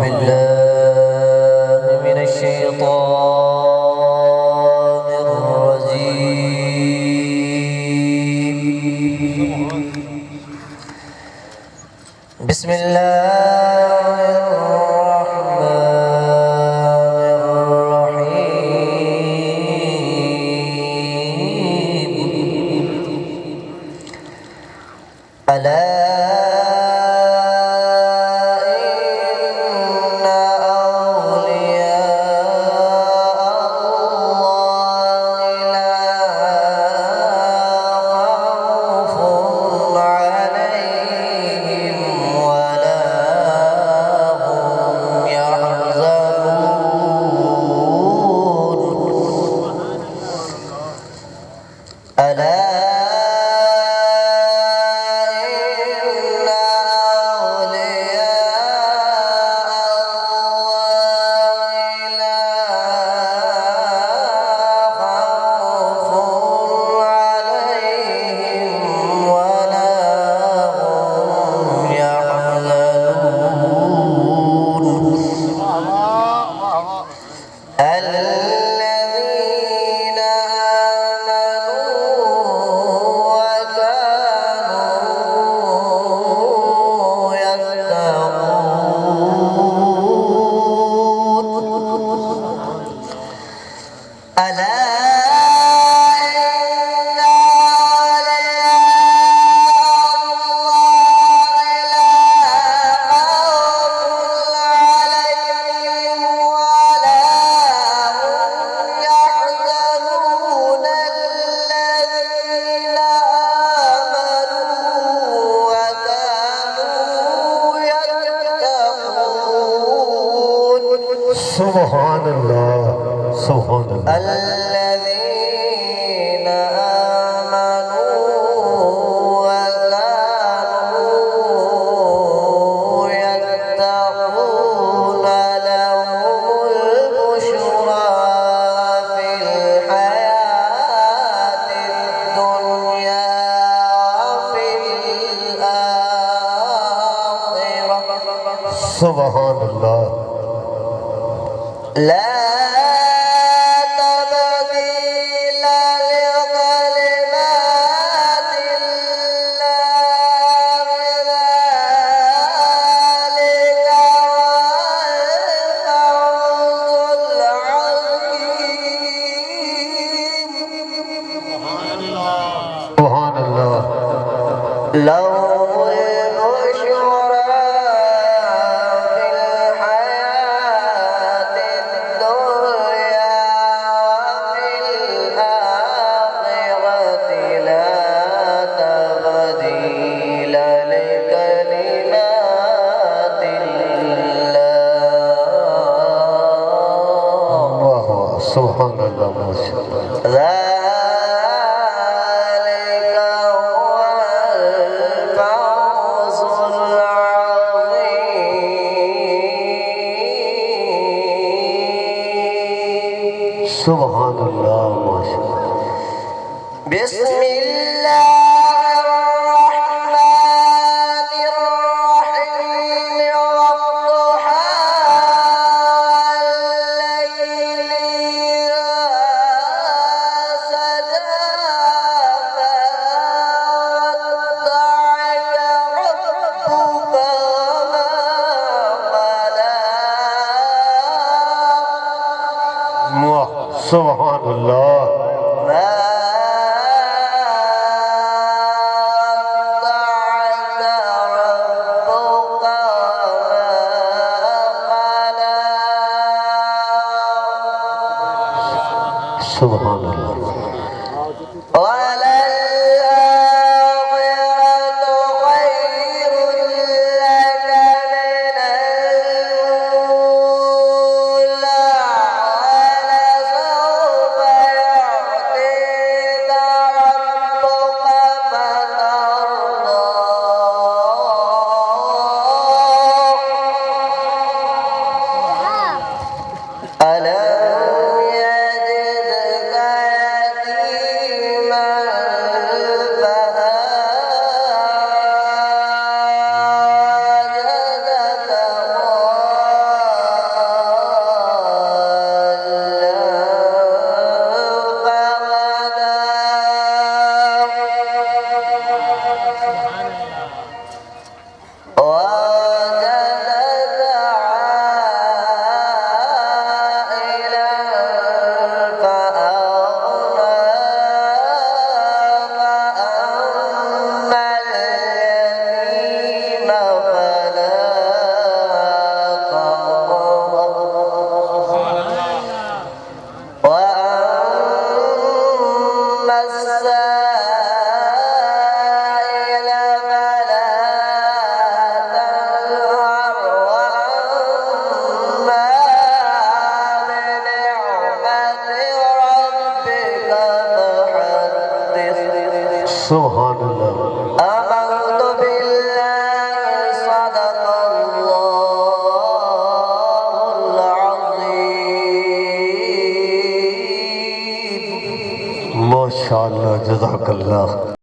بالله من الشيطان الرجيم. بسم الله الرحمن الرحيم. ألا سبحان الله سبحان الله. الذين آمنوا وكانوا يتقون لهم البشرى في الحياة الدنيا وفي الآخرة. سبحان الله. لا تبديل لكلمات الله ذلك الفوز العظيم. سبحان الله. لو سبحان الله ما شاء الله. ذلك هو الفوز العظيم. سبحان الله ما شاء الله. بسم الله سبحان الله. ما ودعك ربك وما قلى. سبحان الله. सुभान अल्लाह آمنت بالله صدق الله العظيم माशाअल्लाह जज़ाकल्लाह